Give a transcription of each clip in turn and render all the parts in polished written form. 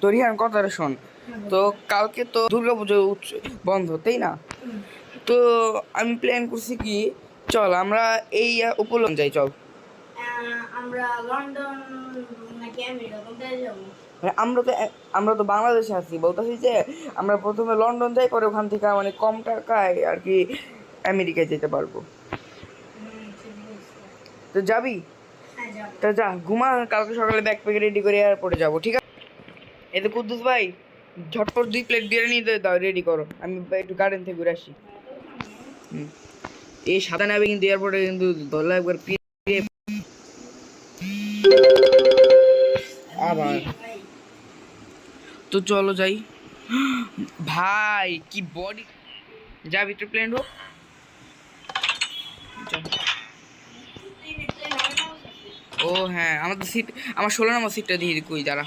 তো রিহান কথাটা শোন, তো কালকে তো দুর্গাপুজো বন্ধ, তাই না? তো আমি প্ল্যান করছি কি, চল আমরা এই উপলক্ষে যাই, চল। আমরা লন্ডন নাকি আমেরিকা কোথায় যাবো? মানে আমরা তো বাংলাদেশে আছি, বলতেছি যে আমরা প্রথমে লন্ডন যাই, পরে ওখান থেকে মানে কম টাকায় আর কি আমেরিকায় যেতে পারবো। ঠিক বলছো। তো যাবি? হ্যাঁ যাবো। তা যা, ঘুমা, কালকে সকালে ব্যাগ প্যাক রেডি করে এয়ারপোর্টে যাবো, ঠিক আছে? এই তো কুদ্দুস ভাই, ঝটপট 2 প্লেট বিরিয়ানি দাও, রেডি করো, আমি একটু গার্ডেন থেকে ঘুরে আসি। এই সাদা নেবে কিন্তু এয়ারপোর্টে কিন্তু ধরলে একবার আবার। তো চলো যাই। ভাই কি বডি, যা ভিতরে প্লেন হোক। ও হ্যাঁ, আমাদের সিট, আমার 16 নম্বর সিটটা দিয়ে কই দাঁড়া,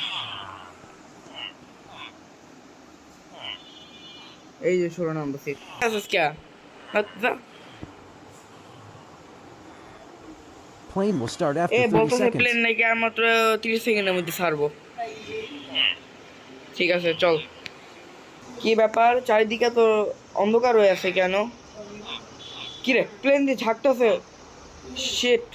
এই যে 16 number seat. Plane will start এ after 30 বলতেছে seconds. প্লেন নাকি আর মাত্র 30 সেকেন্ডের মধ্যে ছাড়বো। ঠিক আছে চল। কি ব্যাপার, চারিদিকে তো অন্ধকার হয়ে আছে কেন? কিরে, প্লেন দিয়ে ঝাঁকতেছে, শিট।